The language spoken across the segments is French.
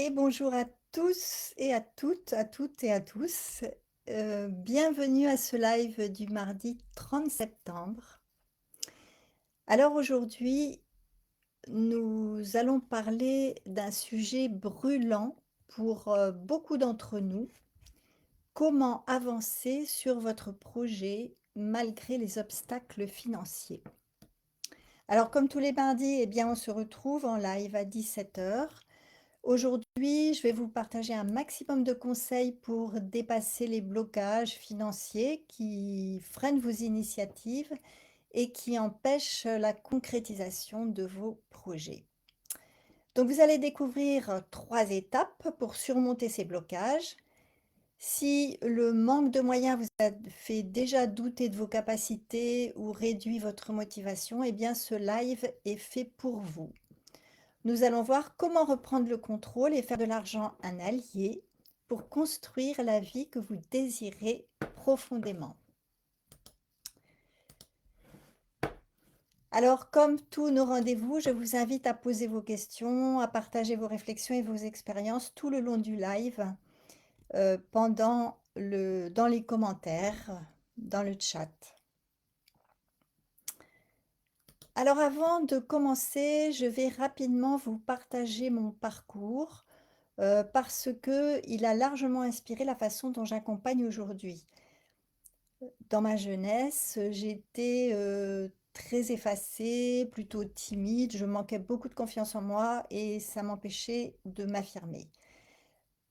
Et bonjour à tous et à toutes et à tous. Bienvenue à ce live du mardi 30 septembre. Alors aujourd'hui, nous allons parler d'un sujet brûlant pour beaucoup d'entre nous. Comment avancer sur votre projet malgré les obstacles financiers? Alors comme tous les mardis, eh bien, on se retrouve en live à 17 heures. Aujourd'hui, je vais vous partager un maximum de conseils pour dépasser les blocages financiers qui freinent vos initiatives et qui empêchent la concrétisation de vos projets. Donc, vous allez découvrir 3 étapes pour surmonter ces blocages. Si le manque de moyens vous a fait déjà douter de vos capacités ou réduit votre motivation, eh bien, ce live est fait pour vous. Nous allons voir comment reprendre le contrôle et faire de l'argent un allié pour construire la vie que vous désirez profondément. Alors, comme tous nos rendez-vous, je vous invite à poser vos questions, à partager vos réflexions et vos expériences tout le long du live, dans les commentaires, dans le chat. Alors avant de commencer, je vais rapidement vous partager mon parcours parce qu'il a largement inspiré la façon dont j'accompagne aujourd'hui. Dans ma jeunesse, j'étais très effacée, plutôt timide, je manquais beaucoup de confiance en moi et ça m'empêchait de m'affirmer.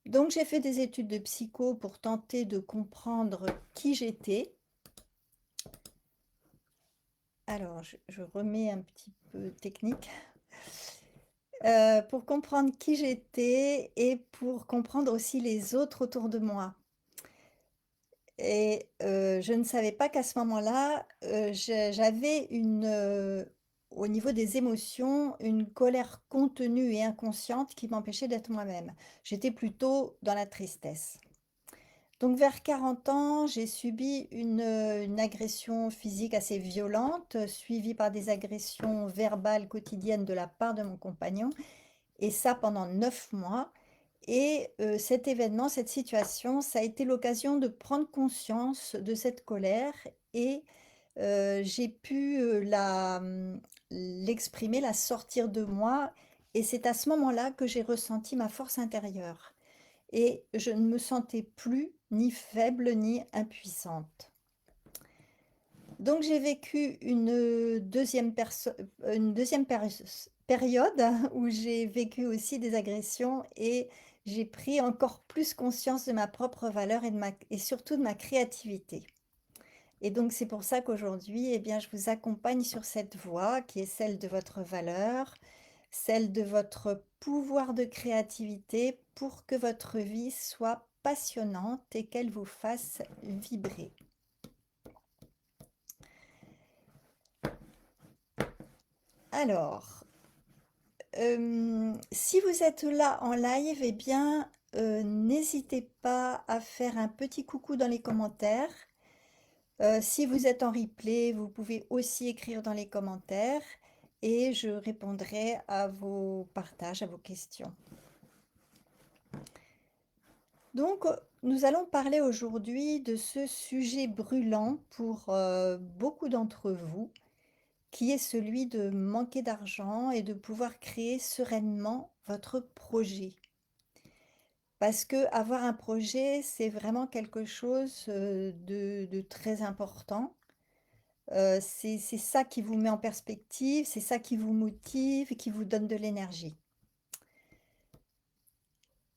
Donc j'ai fait des études de psycho pour tenter de comprendre qui j'étais. Alors je remets un petit peu technique. Pour comprendre qui j'étais et pour comprendre aussi les autres autour de moi. Et je ne savais pas qu'à ce moment-là, j'avais au niveau des émotions, une colère contenue et inconsciente qui m'empêchait d'être moi-même. J'étais plutôt dans la tristesse. Donc vers 40 ans, j'ai subi une agression physique assez violente, suivie par des agressions verbales quotidiennes de la part de mon compagnon, et ça pendant 9 mois. Et cet événement, cette situation, ça a été l'occasion de prendre conscience de cette colère et j'ai pu, l'exprimer, la sortir de moi et c'est à ce moment-là que j'ai ressenti ma force intérieure et je ne me sentais plus ni faible ni impuissante. Donc j'ai vécu une deuxième période où j'ai vécu aussi des agressions et j'ai pris encore plus conscience de ma propre valeur et surtout de ma créativité. Et donc c'est pour ça qu'aujourd'hui, eh bien, je vous accompagne sur cette voie qui est celle de votre valeur, celle de votre pouvoir de créativité pour que votre vie soit passionnante et qu'elle vous fasse vibrer. Alors, si vous êtes là en live, eh bien, n'hésitez pas à faire un petit coucou dans les commentaires. Si vous êtes en replay, vous pouvez aussi écrire dans les commentaires et je répondrai à vos partages, à vos questions. Donc, nous allons parler aujourd'hui de ce sujet brûlant pour beaucoup d'entre vous, qui est celui de manquer d'argent et de pouvoir créer sereinement votre projet. Parce que avoir un projet, c'est vraiment quelque chose de très important. C'est ça qui vous met en perspective, c'est ça qui vous motive et qui vous donne de l'énergie.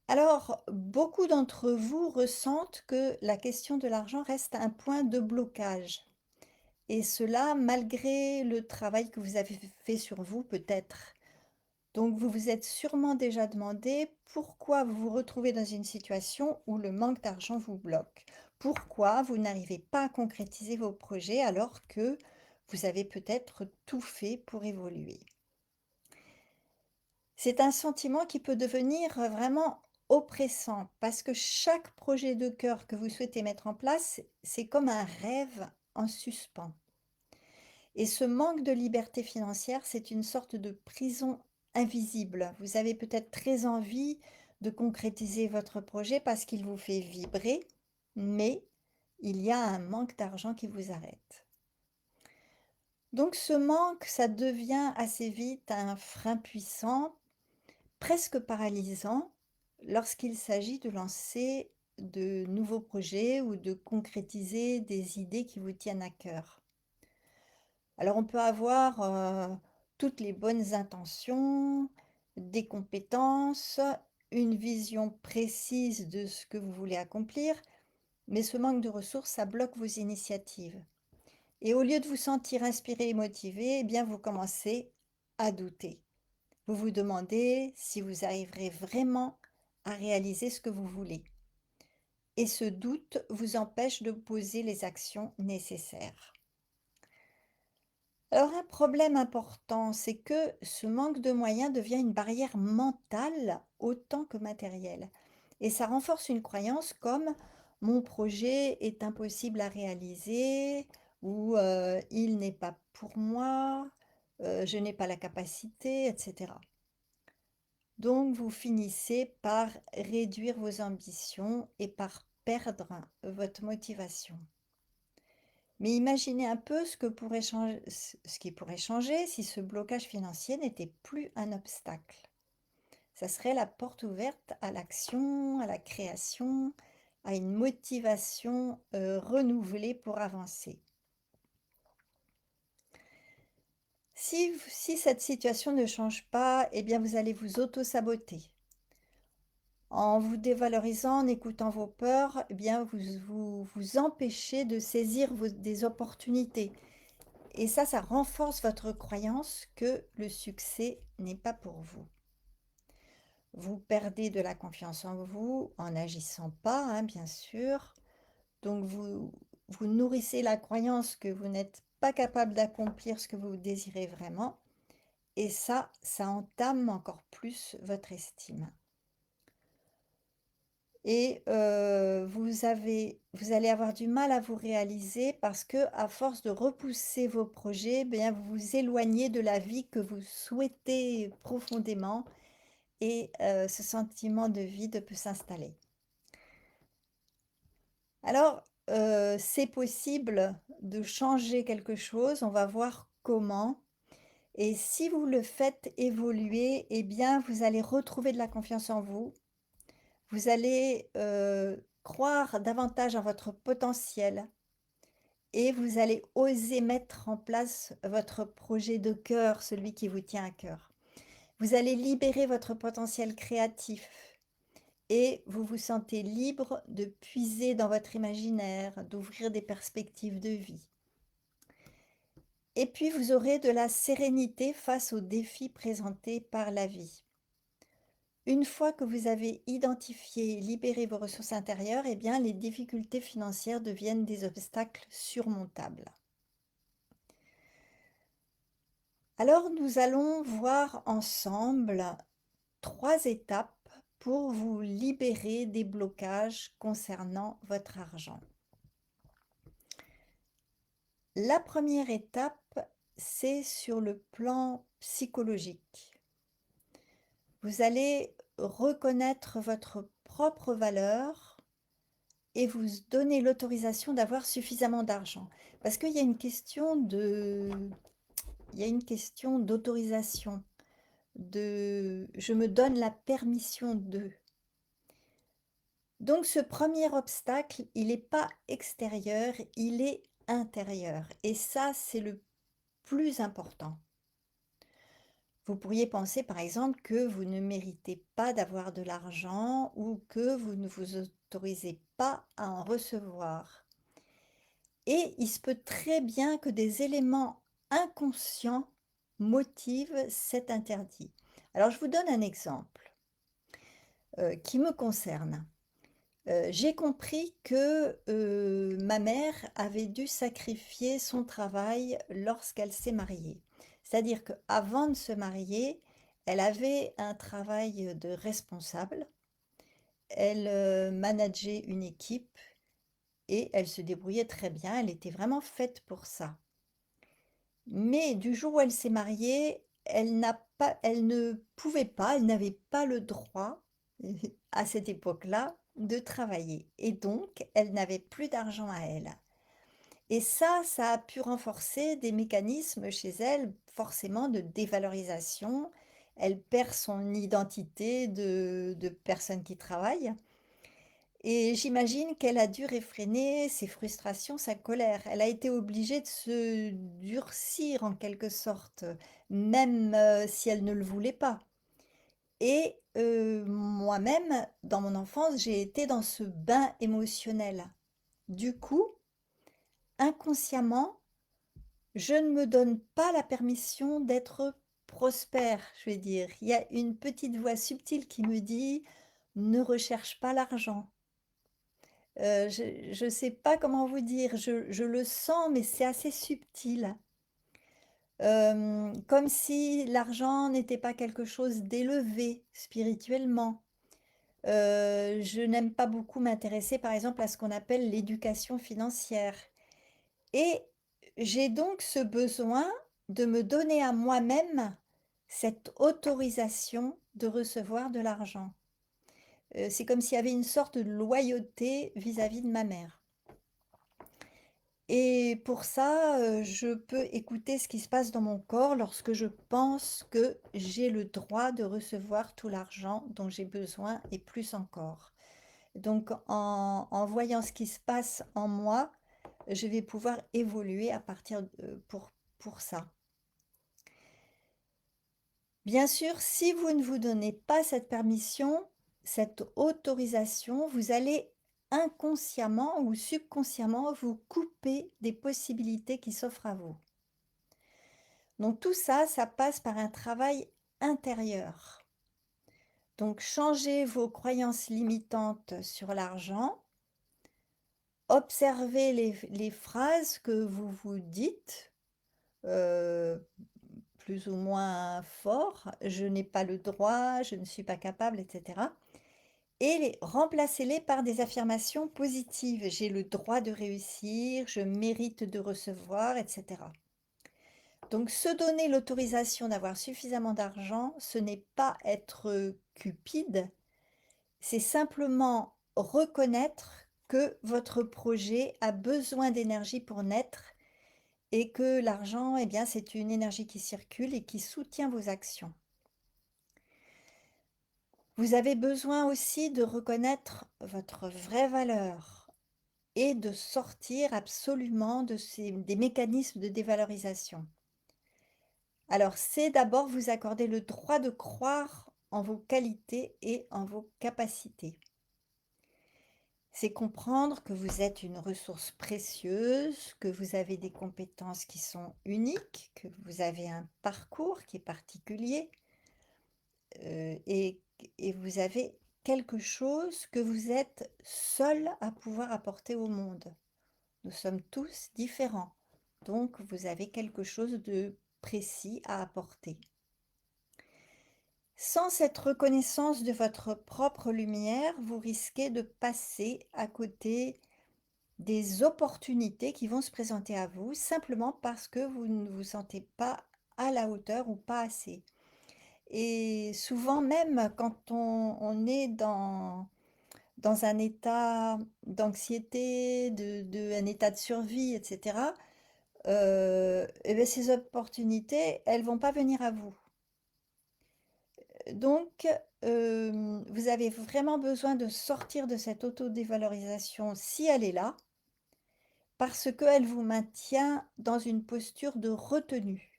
Alors, beaucoup d'entre vous ressentent que la question de l'argent reste un point de blocage. Et cela malgré le travail que vous avez fait sur vous peut-être. Donc vous vous êtes sûrement déjà demandé pourquoi vous vous retrouvez dans une situation où le manque d'argent vous bloque. Pourquoi vous n'arrivez pas à concrétiser vos projets alors que vous avez peut-être tout fait pour évoluer. C'est un sentiment qui peut devenir vraiment oppressant parce que chaque projet de cœur que vous souhaitez mettre en place, c'est comme un rêve en suspens. Et ce manque de liberté financière, c'est une sorte de prison invisible. Vous avez peut-être très envie de concrétiser votre projet parce qu'il vous fait vibrer, mais il y a un manque d'argent qui vous arrête. Donc ce manque, ça devient assez vite un frein puissant, presque paralysant, lorsqu'il s'agit de lancer de nouveaux projets ou de concrétiser des idées qui vous tiennent à cœur. Alors on peut avoir, toutes les bonnes intentions, des compétences, une vision précise de ce que vous voulez accomplir, mais ce manque de ressources, ça bloque vos initiatives. Et au lieu de vous sentir inspiré et motivé, eh bien vous commencez à douter. Vous vous demandez si vous arriverez vraiment à réaliser ce que vous voulez. Et ce doute vous empêche de poser les actions nécessaires. Alors un problème important, c'est que ce manque de moyens devient une barrière mentale autant que matérielle. Et ça renforce une croyance comme mon projet est impossible à réaliser ou il n'est pas pour moi, je n'ai pas la capacité, etc. Donc vous finissez par réduire vos ambitions et par perdre votre motivation. Mais imaginez un peu ce qui pourrait changer si ce blocage financier n'était plus un obstacle. Ça serait la porte ouverte à l'action, à la création, à une motivation renouvelée pour avancer. Si cette situation ne change pas, eh bien vous allez vous auto-saboter. En vous dévalorisant, en écoutant vos peurs, eh bien vous empêchez de saisir des opportunités. Et ça renforce votre croyance que le succès n'est pas pour vous. Vous perdez de la confiance en vous en n'agissant pas, hein, bien sûr. Donc vous nourrissez la croyance que vous n'êtes pas capable d'accomplir ce que vous désirez vraiment. Et ça entame encore plus votre estime. Et vous allez avoir du mal à vous réaliser parce que à force de repousser vos projets, eh bien, vous vous éloignez de la vie que vous souhaitez profondément et ce sentiment de vide peut s'installer. Alors, c'est possible de changer quelque chose, on va voir comment. Et si vous le faites évoluer, eh bien, vous allez retrouver de la confiance en vous. Vous allez, croire davantage en votre potentiel et vous allez oser mettre en place votre projet de cœur, celui qui vous tient à cœur. Vous allez libérer votre potentiel créatif et vous vous sentez libre de puiser dans votre imaginaire, d'ouvrir des perspectives de vie. Et puis vous aurez de la sérénité face aux défis présentés par la vie. Une fois que vous avez identifié et libéré vos ressources intérieures, eh bien, les difficultés financières deviennent des obstacles surmontables. Alors, nous allons voir ensemble 3 étapes pour vous libérer des blocages concernant votre argent. La première étape, c'est sur le plan psychologique. Vous allez reconnaître votre propre valeur et vous donner l'autorisation d'avoir suffisamment d'argent. Parce qu'il y a une question d'autorisation, de je me donne la permission de. Donc ce premier obstacle, il n'est pas extérieur, il est intérieur. Et ça, c'est le plus important. Vous pourriez penser par exemple que vous ne méritez pas d'avoir de l'argent ou que vous ne vous autorisez pas à en recevoir. Et il se peut très bien que des éléments inconscients motivent cet interdit. Alors je vous donne un exemple qui me concerne. J'ai compris que ma mère avait dû sacrifier son travail lorsqu'elle s'est mariée. C'est-à-dire qu'avant de se marier, elle avait un travail de responsable, elle manageait une équipe et elle se débrouillait très bien, elle était vraiment faite pour ça. Mais du jour où elle s'est mariée, elle ne pouvait pas, elle n'avait pas le droit à cette époque-là, de travailler et donc elle n'avait plus d'argent à elle et ça a pu renforcer des mécanismes chez elle, forcément de dévalorisation. Elle perd son identité de personne qui travaille et j'imagine qu'elle a dû réfréner ses frustrations, sa colère. Elle a été obligée de se durcir en quelque sorte, même, si elle ne le voulait pas. Et moi-même, dans mon enfance, j'ai été dans ce bain émotionnel. Du coup, inconsciemment, je ne me donne pas la permission d'être prospère, je vais dire. Il y a une petite voix subtile qui me dit: «Ne recherche pas l'argent». Je sais pas comment vous dire, je le sens, mais c'est assez subtil. Comme si l'argent n'était pas quelque chose d'élevé spirituellement. Je n'aime pas beaucoup m'intéresser, par exemple, à ce qu'on appelle l'éducation financière et j'ai donc ce besoin de me donner à moi-même cette autorisation de recevoir de l'argent. C'est comme s'il y avait une sorte de loyauté vis-à-vis de ma mère et pour ça, je peux écouter ce qui se passe dans mon corps lorsque je pense que j'ai le droit de recevoir tout l'argent dont j'ai besoin et plus encore. Donc en voyant ce qui se passe en moi, je vais pouvoir évoluer à partir de pour ça. Bien sûr, si vous ne vous donnez pas cette permission, cette autorisation, vous allez inconsciemment ou subconsciemment vous couper des possibilités qui s'offrent à vous. Donc tout ça, ça passe par un travail intérieur. Donc changez vos croyances limitantes sur l'argent. Observez les phrases que vous vous dites, heu, plus ou moins fort: «Je n'ai pas le droit», «Je ne suis pas capable» et cetera et les remplacez-les par des affirmations positives: «J'ai le droit de réussir», «Je mérite de recevoir» et cetera. Donc se donner l'autorisation d'avoir suffisamment d'argent, ce n'est pas être cupide, c'est simplement reconnaître que votre projet a besoin d'énergie pour naître et que l'argent, eh bien, c'est une énergie qui circule et qui soutient vos actions. Vous avez besoin aussi de reconnaître votre vraie valeur et de sortir absolument de des mécanismes de dévalorisation. Alors, c'est d'abord vous accorder le droit de croire en vos qualités et en vos capacités. C'est comprendre que vous êtes une ressource précieuse, que vous avez des compétences qui sont uniques, que vous avez un parcours qui est particulier, et vous avez quelque chose que vous êtes seul à pouvoir apporter au monde. Nous sommes tous différents, donc vous avez quelque chose de précis à apporter. Sans cette reconnaissance de votre propre lumière, vous risquez de passer à côté des opportunités qui vont se présenter à vous, simplement parce que vous ne vous sentez pas à la hauteur ou pas assez. Et souvent même quand on est dans un état d'anxiété, un état de survie et cetera, et beh, ces opportunités, elles vont pas venir à vous. Donc, vous avez vraiment besoin de sortir de cette autodévalorisation si elle est là, parce qu'elle vous maintient dans une posture de retenue.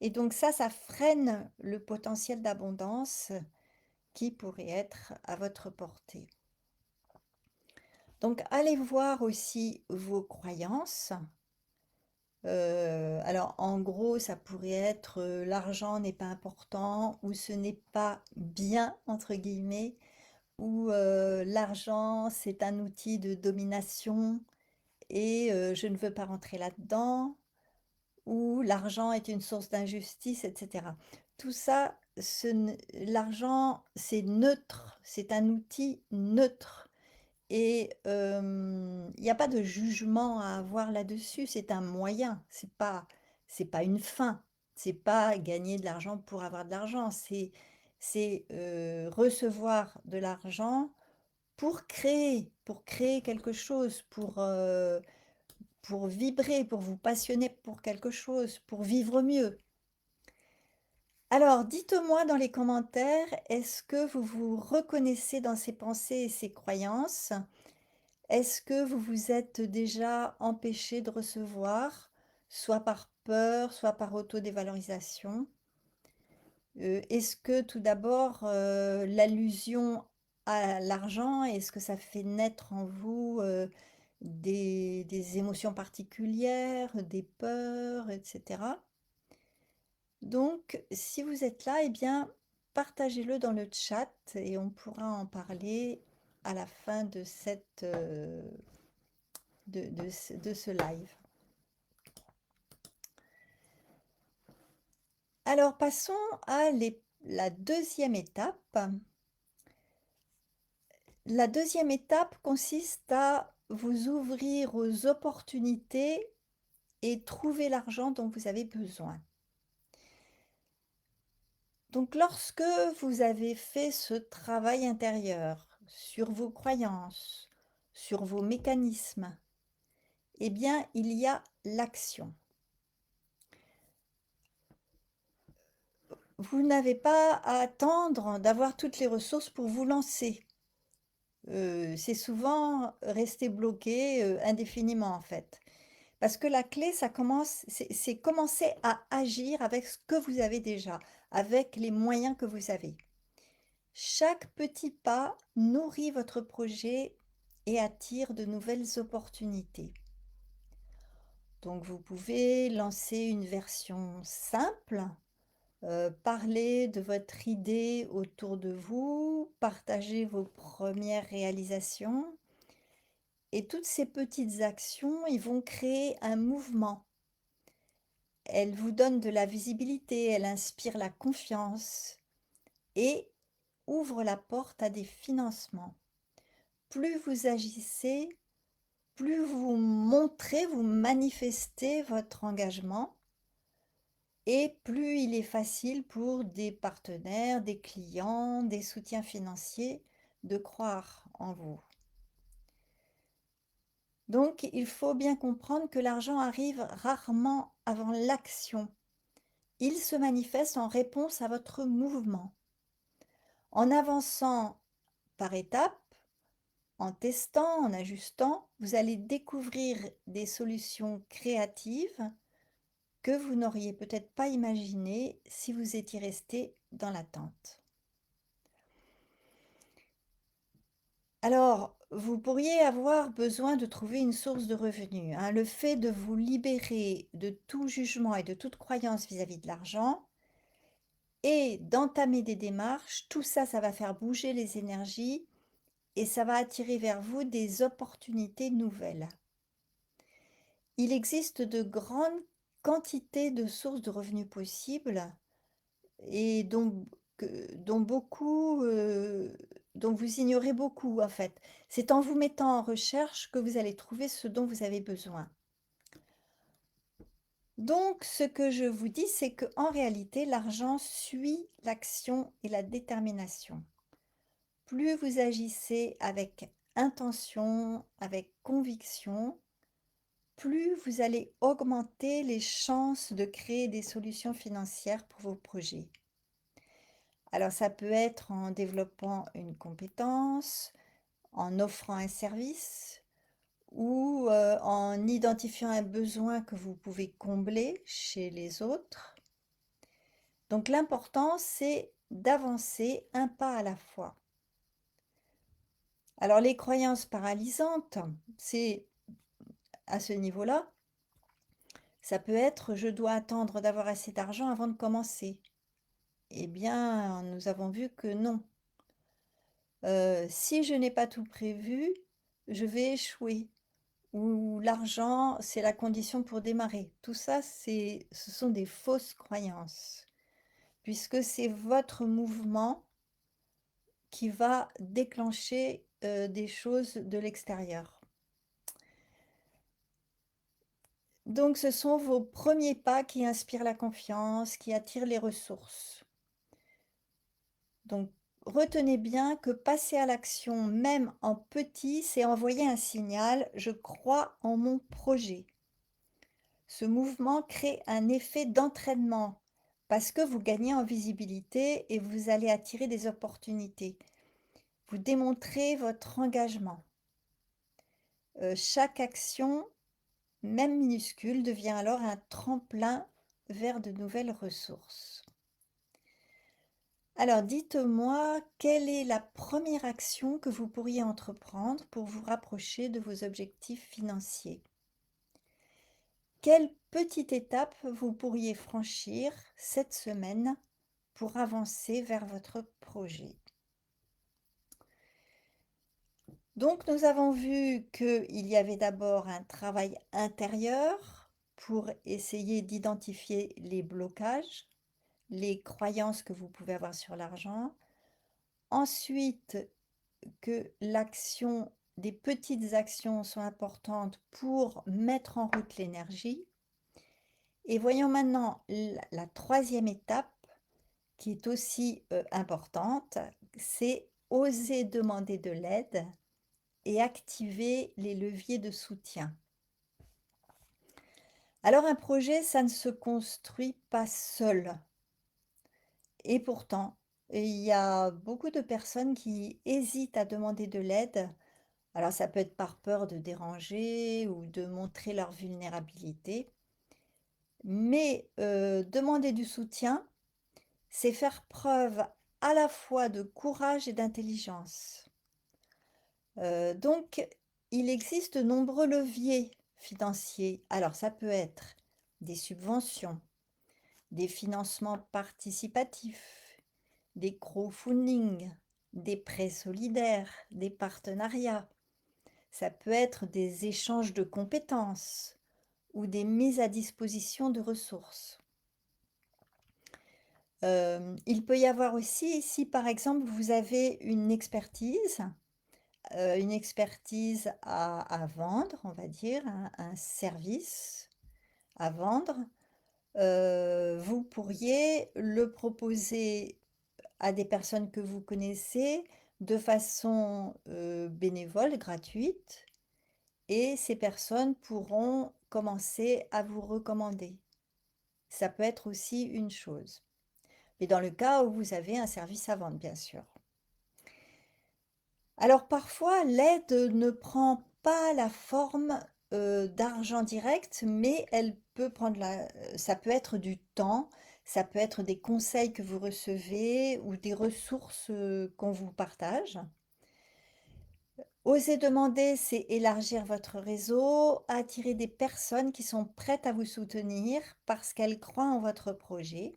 Et donc ça freine le potentiel d'abondance qui pourrait être à votre portée. Donc allez voir aussi vos croyances. Alors en gros, ça pourrait être, «L'argent n'est pas important» ou «Ce n'est pas bien» entre guillemets ou «L'argent, c'est un outil de domination et je ne veux pas rentrer là-dedans» ou «L'argent est une source d'injustice» et cetera. Tout ça, l'argent, c'est neutre, c'est un outil neutre. Et il y a pas de jugement à avoir là-dessus, c'est un moyen, c'est pas une fin. C'est pas gagner de l'argent pour avoir de l'argent, c'est, recevoir de l'argent pour créer quelque chose, pour vibrer, pour vous passionner pour quelque chose, pour vivre mieux. Alors, dites-moi dans les commentaires, est-ce que vous vous reconnaissez dans ces pensées et ces croyances? Est-ce que vous vous êtes déjà empêché de recevoir, soit par peur, soit par autodévalorisation? Est-ce que tout d'abord, l'allusion à l'argent, est-ce que ça fait naître en vous, des émotions particulières, des peurs, et cetera? Donc, si vous êtes là, eh bien, partagez-le dans le chat et on pourra en parler à la fin de cette, de ce live. Alors, passons à la deuxième étape. La deuxième étape consiste à vous ouvrir aux opportunités et trouver l'argent dont vous avez besoin. Donc, lorsque vous avez fait ce travail intérieur sur vos croyances, sur vos mécanismes, eh bien, il y a l'action. Vous n'avez pas à attendre d'avoir toutes les ressources pour vous lancer. C'est souvent rester bloqué, indéfiniment, en fait. Parce que la clé, ça commence c'est commencer à agir avec ce que vous avez déjà, avec les moyens que vous avez. Chaque petit pas nourrit votre projet et attire de nouvelles opportunités. Donc vous pouvez lancer une version simple, parler de votre idée autour de vous, partager vos premières réalisations et toutes ces petites actions, ils vont créer un mouvement. Elles vous donnent de la visibilité, elles inspirent la confiance et ouvrent la porte à des financements. Plus vous agissez, plus vous montrez, vous manifestez votre engagement et plus il est facile pour des partenaires, des clients, des soutiens financiers de croire en vous. Donc, il faut bien comprendre que l'argent arrive rarement avant l'action. Il se manifeste en réponse à votre mouvement. En avançant par étapes, en testant, en ajustant, vous allez découvrir des solutions créatives que vous n'auriez peut-être pas imaginées si vous étiez resté dans l'attente. Alors, vous pourriez avoir besoin de trouver une source de revenus, hein. Le fait de vous libérer de tout jugement et de toute croyance vis-à-vis de l'argent et d'entamer des démarches, tout ça, ça va faire bouger les énergies et ça va attirer vers vous des opportunités nouvelles. Il existe de grandes quantités de sources de revenus possibles et dont beaucoup, dont vous ignorez beaucoup en fait. C'est en vous mettant en recherche que vous allez trouver ce dont vous avez besoin. Donc, ce que je vous dis, c'est qu'en réalité, l'argent suit l'action et la détermination. Plus vous agissez avec intention, avec conviction, plus vous allez augmenter les chances de créer des solutions financières pour vos projets. Alors ça peut être en développant une compétence, en offrant un service ou en identifiant un besoin que vous pouvez combler chez les autres. Donc l'important, c'est d'avancer un pas à la fois. Alors les croyances paralysantes, c'est à ce niveau-là, ça peut être: «Je dois attendre d'avoir assez d'argent avant de commencer». Eh bien, nous avons vu que non. Si je n'ai pas tout prévu, je vais échouer. Ou l'argent, c'est la condition pour démarrer. Tout ça, ce sont des fausses croyances, puisque c'est votre mouvement qui va déclencher, des choses de l'extérieur. Donc ce sont vos premiers pas qui inspirent la confiance, qui attirent les ressources. Donc, retenez bien que passer à l'action, même en petit, c'est envoyer un signal: «Je crois en mon projet». Ce mouvement crée un effet d'entraînement parce que vous gagnez en visibilité et vous allez attirer des opportunités. Vous démontrez votre engagement. Chaque action, même minuscule, devient alors un tremplin vers de nouvelles ressources. Alors dites-moi, quelle est la première action que vous pourriez entreprendre pour vous rapprocher de vos objectifs financiers? Quelle petite étape vous pourriez franchir cette semaine pour avancer vers votre projet? Donc nous avons vu qu'il y avait d'abord un travail intérieur pour essayer d'identifier les blocages, les croyances que vous pouvez avoir sur l'argent. Ensuite, que l'action des petites actions sont importantes pour mettre en route l'énergie. Et voyons maintenant la 3e étape qui est aussi, importante, c'est oser demander de l'aide et activer les leviers de soutien. Alors un projet, ça ne se construit pas seul et pourtant, il y a beaucoup de personnes qui hésitent à demander de l'aide. Alors ça peut être par peur de déranger ou de montrer leur vulnérabilité, mais demander du soutien, c'est faire preuve à la fois de courage et d'intelligence. Donc il existe de nombreux leviers financiers. Alors ça peut être des subventions, des financements participatifs, des crowdfunding, des prêts solidaires, des partenariats. Ça peut être des échanges de compétences ou des mises à disposition de ressources. Il peut y avoir aussi, si par exemple vous avez une expertise à vendre, on va dire, un service à vendre, vous pourriez le proposer à des personnes que vous connaissez de façon, bénévole, gratuite. Et ces personnes pourront commencer à vous recommander. Ça peut être aussi une chose. Mais dans le cas où vous avez un service à vendre, bien sûr. Alors parfois, l'aide ne prend pas la forme, d'argent direct, mais elle peut prendre ça peut être du temps, ça peut être des conseils que vous recevez ou des ressources, qu'on vous partage. Oser demander, c'est élargir votre réseau, attirer des personnes qui sont prêtes à vous soutenir parce qu'elles croient en votre projet.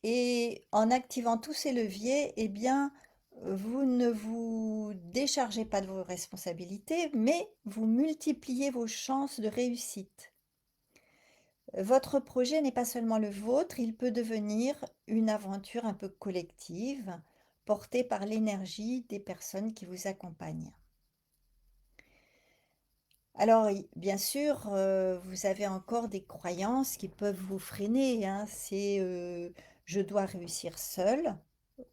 Et en activant tous ces leviers, eh bien, vous ne vous déchargez pas de vos responsabilités, mais vous multipliez vos chances de réussite. Votre projet n'est pas seulement le vôtre, il peut devenir une aventure un peu collective, portée par l'énergie des personnes qui vous accompagnent. Alors, bien sûr, vous avez encore des croyances qui peuvent vous freiner, hein. C'est, «Je dois réussir seul»,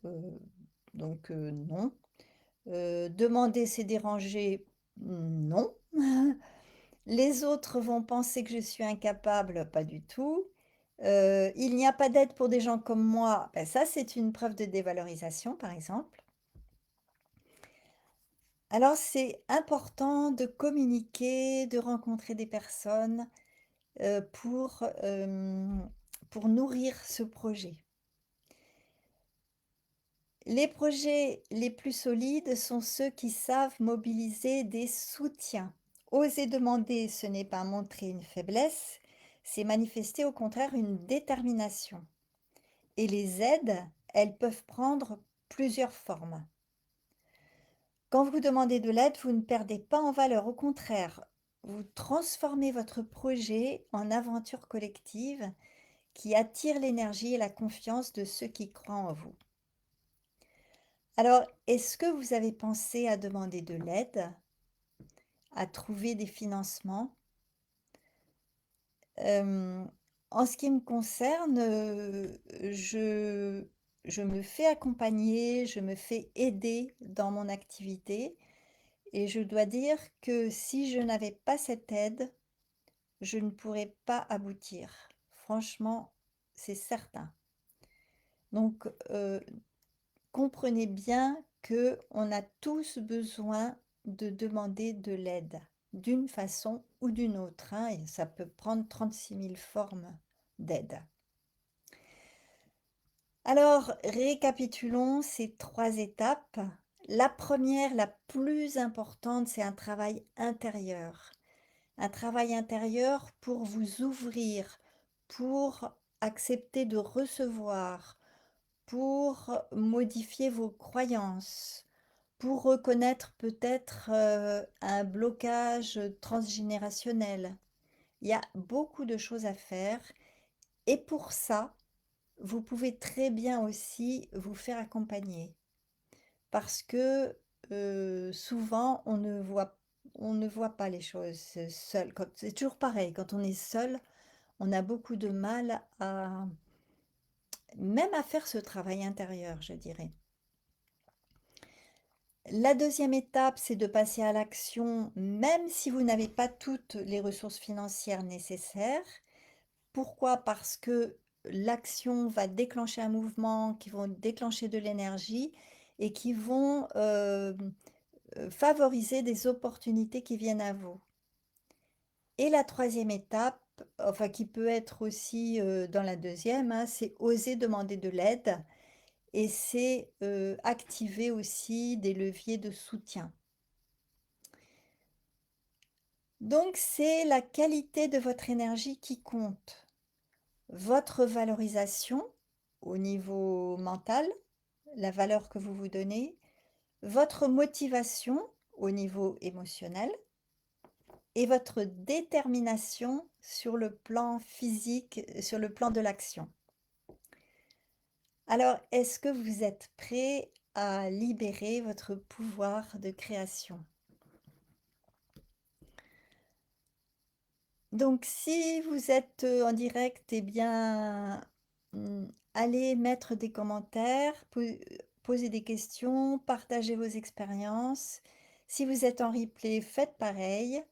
heu, donc non. «Demander, c'est déranger», non. «Les autres vont penser que je suis incapable», pas du tout. «Il n'y a pas d'aide pour des gens comme moi», bah, ça, c'est une preuve de dévalorisation, par exemple. Alors, c'est important de communiquer, de rencontrer des personnes heu, pour, hem, pour nourrir ce projet. Les projets les plus solides sont ceux qui savent mobiliser des soutiens. Oser demander, ce n'est pas montrer une faiblesse, c'est manifester au contraire une détermination. Et les aides, elles peuvent prendre plusieurs formes. Quand vous demandez de l'aide, vous ne perdez pas en valeur, au contraire, vous transformez votre projet en aventure collective qui attire l'énergie et la confiance de ceux qui croient en vous. Alors, est-ce que vous avez pensé à demander de l'aide, à trouver des financements? Hem, En ce qui me concerne, je je me fais accompagner, je me fais aider dans mon activité et je dois dire que si je n'avais pas cette aide, je ne pourrais pas aboutir. Franchement, c'est certain. Donc, comprenez bien que on a tous besoin de demander de l'aide, d'une façon ou d'une autre, hein, et ça peut prendre 36 000 formes d'aide. Alors, récapitulons ces 3 étapes. La première, la plus importante, c'est un travail intérieur. Un travail intérieur pour vous ouvrir, pour accepter de recevoir, pour modifier vos croyances, pour reconnaître peut-être, un blocage transgénérationnel. Il y a beaucoup de choses à faire et pour ça, vous pouvez très bien aussi vous faire accompagner. Parce que, souvent on ne voit pas les choses, seul. Quand c'est toujours pareil, quand on est seul, on a beaucoup de mal à même à faire ce travail intérieur, je dirais. La deuxième étape, c'est de passer à l'action, même si vous n'avez pas toutes les ressources financières nécessaires. Pourquoi? Parce que l'action va déclencher un mouvement, qui vont déclencher de l'énergie et qui vont, favoriser des opportunités qui viennent à vous. Et la troisième étape, enfin qui peut être aussi, dans la deuxième, hein, c'est oser demander de l'aide et c'est, activer aussi des leviers de soutien. Donc c'est la qualité de votre énergie qui compte. Votre valorisation au niveau mental, la valeur que vous vous donnez, votre motivation au niveau émotionnel et votre détermination sur le plan physique, sur le plan de l'action. Alors, est-ce que vous êtes prêt à libérer votre pouvoir de création? Donc, si vous êtes en direct, eh bien, allez mettre des commentaires, poser des questions, partager vos expériences. Si vous êtes en replay, faites pareil.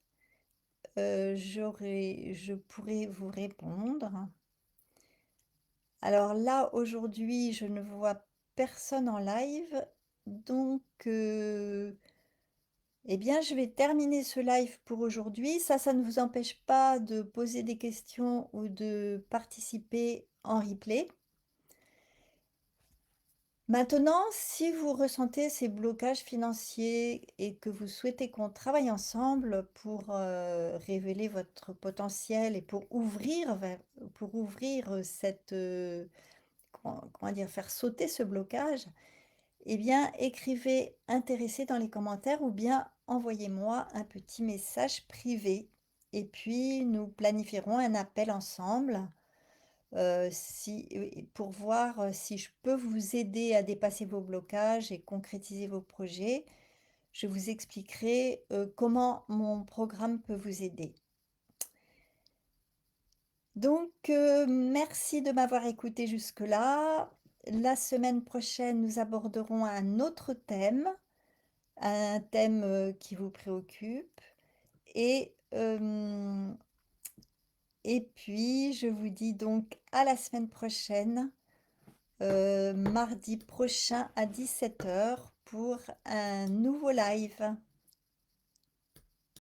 Je pourrais vous répondre. Alors là, aujourd'hui, je ne vois personne en live, donc eh bien, je vais terminer ce live pour aujourd'hui. Ça ne vous empêche pas de poser des questions ou de participer en replay. Maintenant, si vous ressentez ces blocages financiers et que vous souhaitez qu'on travaille ensemble pour révéler votre potentiel et pour ouvrir cette, comment dire, faire sauter ce blocage, eh bien, écrivez intéressé dans les commentaires ou bien envoyez-moi un petit message privé. Et puis, nous planifierons un appel ensemble pour voir si je peux vous aider à dépasser vos blocages et concrétiser vos projets. Je vous expliquerai comment mon programme peut vous aider. Donc, merci de m'avoir écouté jusque-là. La semaine prochaine, nous aborderons un autre thème, un thème qui vous préoccupe. Et, et puis, je vous dis donc à la semaine prochaine, mardi prochain à 17 h pour un nouveau live.